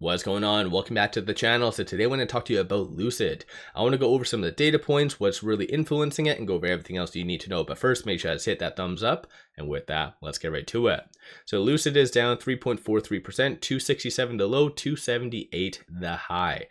What's going on? Welcome back to the channel. So today I want to talk to you about Lucid. I want to go over some of the data points, what's really influencing it, and go over everything else you need to know. But first, make sure to hit that thumbs up. And with that, let's get right to it. So Lucid is down 3.43%, 267 the low, 278 the high.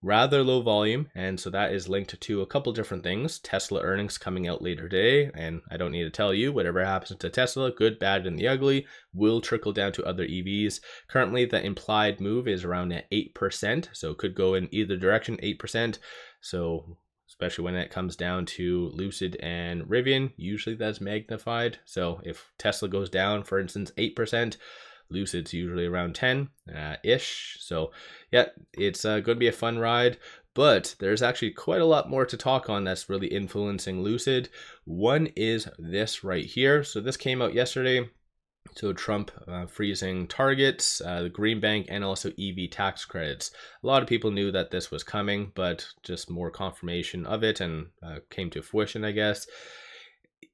Rather low volume, and so that is linked to a couple different things. Tesla earnings coming out later today, and I don't need to tell you, whatever happens to Tesla, good, bad, and the ugly, will trickle down to other EVs. Currently, the implied move is around at 8%, so it could go in either direction, 8%. So especially when it comes down to Lucid and Rivian, usually that's magnified. So if Tesla goes down, for instance, 8%, Lucid's usually around 10-ish. So yeah, it's going to be a fun ride, but there's actually quite a lot more to talk on that's really influencing Lucid. One is this right here. So this came out yesterday. So Trump freezing targets, the green bank, and also EV tax credits. A lot of people knew that this was coming, but just more confirmation of it and came to fruition, I guess.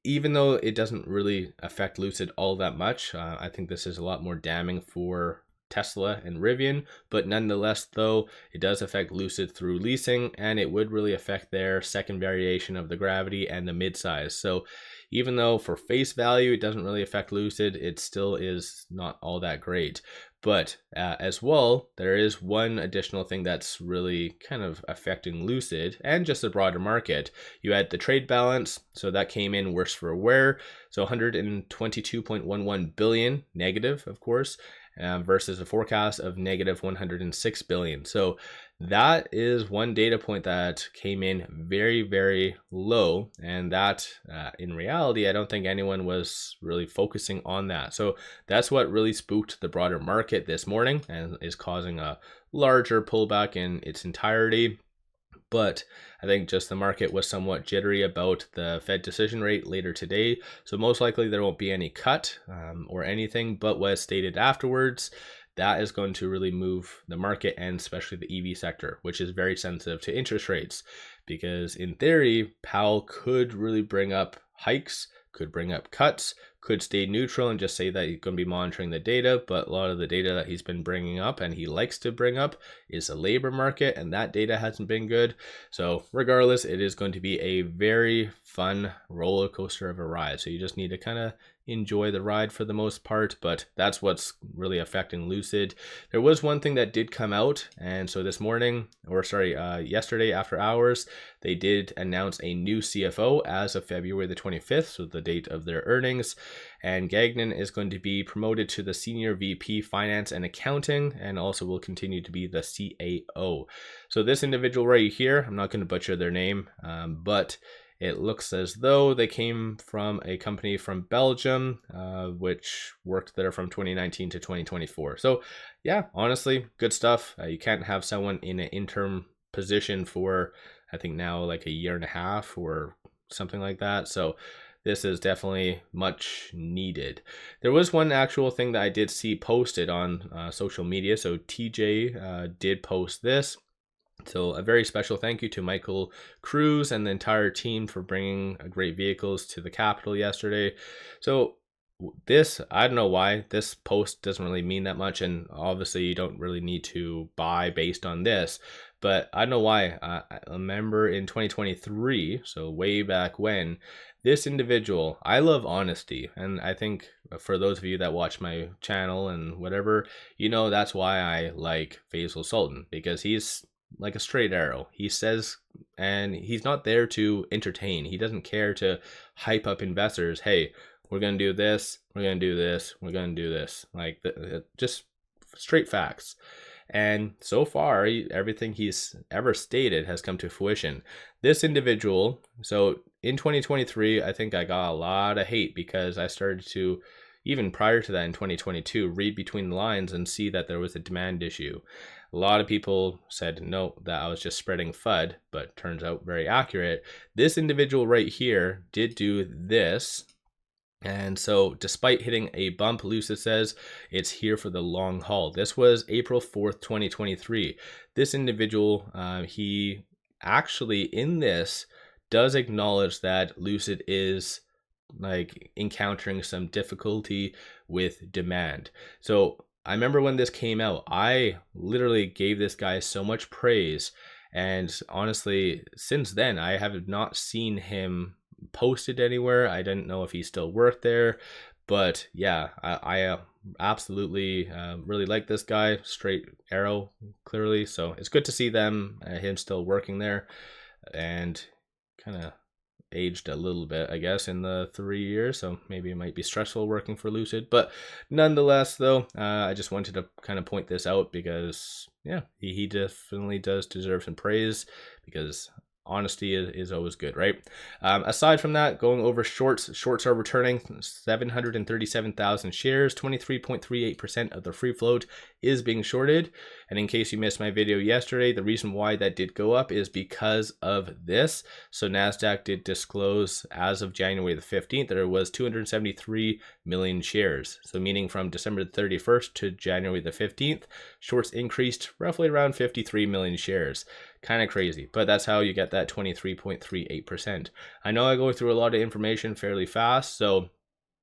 Even though it doesn't really affect Lucid all that much, I think this is a lot more damning for Tesla and Rivian, but nonetheless, though, it does affect Lucid through leasing, and it would really affect their second variation of the Gravity and the midsize. So even though for face value, it doesn't really affect Lucid, it still is not all that great. But as well, there is one additional thing that's really kind of affecting Lucid and just the broader market. You had the trade balance, so that came in worse for wear. So 122.11 billion negative, of course, versus a forecast of negative 106 billion. So that is one data point that came in very, very low. And that in reality, I don't think anyone was really focusing on that. So that's what really spooked the broader market this morning and is causing a larger pullback in its entirety. But I think just the market was somewhat jittery about the Fed decision rate later today. So most likely there won't be any cut or anything, but what is stated afterwards, that is going to really move the market and especially the EV sector, which is very sensitive to interest rates. Because in theory, Powell could really bring up hikes, could bring up cuts, could stay neutral and just say that he's going to be monitoring the data. But a lot of the data that he's been bringing up and he likes to bring up is the labor market, and that data hasn't been good. So regardless, it is going to be a very fun roller coaster of a ride. So you just need to kind of enjoy the ride for the most part, but that's what's really affecting Lucid. There was one thing that did come out, and so this morning, or sorry, yesterday after hours, they did announce a new CFO as of February the 25th, so the date of their earnings, and Gagnon is going to be promoted to the Senior VP Finance and Accounting, and also will continue to be the CAO. So this individual right here, I'm not going to butcher their name, but it looks as though they came from a company from Belgium, which worked there from 2019 to 2024. So yeah, honestly, good stuff. You can't have someone in an interim position for, I think now like a year and a half or something like that. So this is definitely much needed. There was one actual thing that I did see posted on social media. So TJ did post this. So a very special thank you to Michael Cruz and the entire team for bringing great vehicles to the Capitol yesterday. So this, I don't know why this post doesn't really mean that much, and obviously you don't really need to buy based on this, but I don't know why. I remember in 2023, so way back when, this individual, I love honesty, and I think for those of you that watch my channel and whatever, you know that's why I like Faisal Sultan, because he's like a straight arrow. He says, and he's not there to entertain. He doesn't care to hype up investors. Hey, we're going to do this. We're going to do this. We're going to do this. Like just straight facts. And so far, everything he's ever stated has come to fruition. This individual, so in 2023, I think I got a lot of hate because I started to, even prior to that in 2022, read between the lines and see that there was a demand issue. A lot of people said no, that I was just spreading FUD, but turns out very accurate. This individual right here did do this. And so despite hitting a bump, Lucid says it's here for the long haul. This was April 4th, 2023. This individual, he actually in this does acknowledge that Lucid is like encountering some difficulty with demand. So I remember when this came out, I literally gave this guy so much praise. And honestly, since then, I have not seen him posted anywhere. I didn't know if he still worked there. But yeah, I absolutely really like this guy. Straight arrow, clearly. So it's good to see him still working there. And kind of aged a little bit, I guess, in the 3 years, so maybe it might be stressful working for Lucid, but nonetheless though, I just wanted to kind of point this out because yeah, he definitely does deserve some praise, because honesty is always good, right? Aside from that, going over shorts are returning 737,000 shares. 23.38% of the free float is being shorted. And in case you missed my video yesterday, the reason why that did go up is because of this. So NASDAQ did disclose as of January the 15th that there was 273 million shares. So meaning from December the 31st to January the 15th, shorts increased roughly around 53 million shares. Kind of crazy, but that's how you get that 23.38%. I know I go through a lot of information fairly fast, so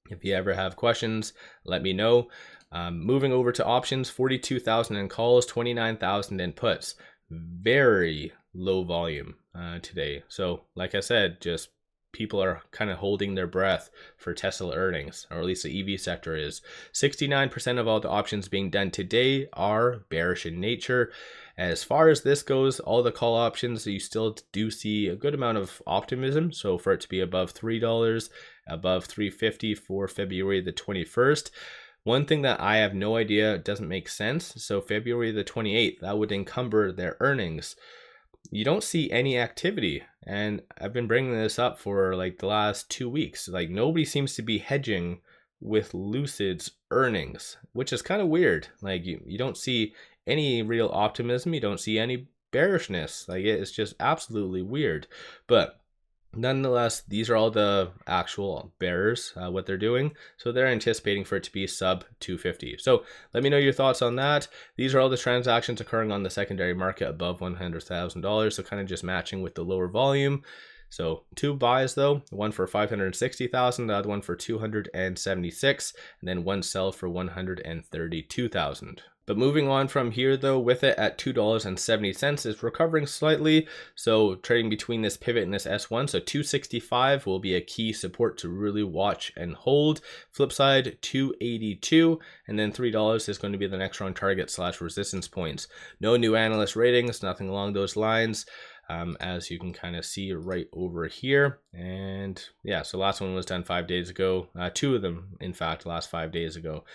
if you ever have questions, let me know. Moving over to options, 42,000 in calls, 29,000 in puts. Very low volume today. So like I said, just people are kind of holding their breath for Tesla earnings, or at least the EV sector is. 69% of all the options being done today are bearish in nature. As far as this goes, all the call options, you still do see a good amount of optimism. So for it to be above $3, above $3.50 for February the 21st. One thing that I have no idea, doesn't make sense. So February the 28th, that would encumber their earnings. You don't see any activity. And I've been bringing this up for like the last 2 weeks. Like nobody seems to be hedging with Lucid's earnings, which is kind of weird. Like you don't see any real optimism. You don't see any bearishness. Like it's just absolutely weird. But nonetheless, these are all the actual bearers, what they're doing. So they're anticipating for it to be sub 250. So let me know your thoughts on that. These are all the transactions occurring on the secondary market above $100,000. So kind of just matching with the lower volume. So 2 buys though, one for 560,000, the other one for 276, and then 1 sell for 132,000. But moving on from here though, with it at $2.70, it's recovering slightly. So trading between this pivot and this S1, so 265 will be a key support to really watch and hold. Flip side, 282, and then $3 is going to be the next round target / resistance points. No new analyst ratings, nothing along those lines. As you can kind of see right over here. And yeah, so last one was done 5 days ago. 2 of them, in fact, last 5 days ago.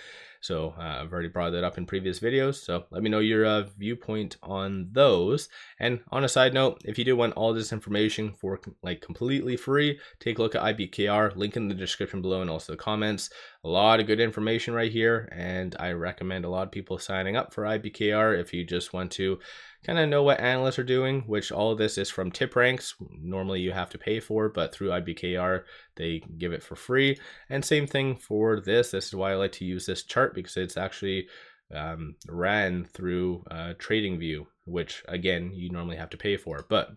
So I've already brought that up in previous videos. So let me know your viewpoint on those. And on a side note, if you do want all this information for like completely free, take a look at IBKR, link in the description below and also the comments. A lot of good information right here. And I recommend a lot of people signing up for IBKR if you just want to kind of know what analysts are doing, which all of this is from TipRanks. Normally you have to pay for, but through IBKR, they give it for free. And same thing for this. This is why I like to use this chart, because it's actually ran through TradingView, which again, you normally have to pay for. But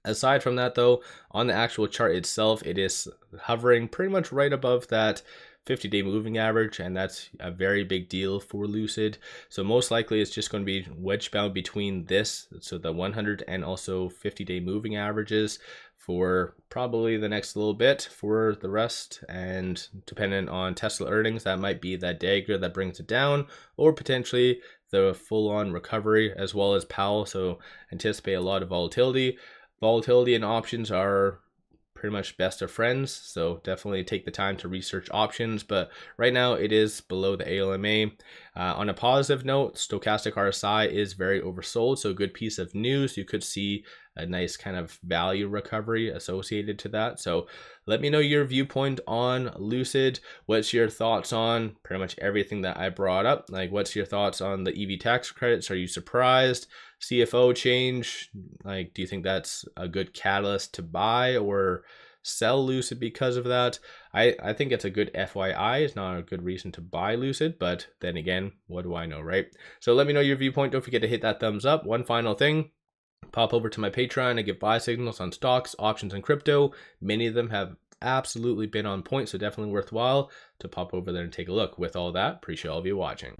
aside from that though, on the actual chart itself, it is hovering pretty much right above that 50-day moving average, and that's a very big deal for Lucid. So most likely it's just going to be wedge bound between this, so the 100 and also 50-day moving averages for probably the next little bit for the rest. And dependent on Tesla earnings, that might be that dagger that brings it down, or potentially the full-on recovery, as well as Powell. So anticipate a lot of volatility. Volatility and options are pretty much best of friends, so definitely take the time to research options. But right now it is below the ALMA. On a positive note, stochastic RSI is very oversold, so a good piece of news. You could see a nice kind of value recovery associated to that. So let me know your viewpoint on Lucid. What's your thoughts on pretty much everything that I brought up? Like, what's your thoughts on the EV tax credits? Are you surprised? CFO change, like, do you think that's a good catalyst to buy or sell Lucid because of that? I think it's a good FYI. It's not a good reason to buy Lucid, but then again, what do I know, right? So let me know your viewpoint. Don't forget to hit that thumbs up. One final thing, pop over to my Patreon. I give buy signals on stocks, options, and crypto. Many of them have absolutely been on point, so definitely worthwhile to pop over there and take a look. With all that, appreciate all of you watching.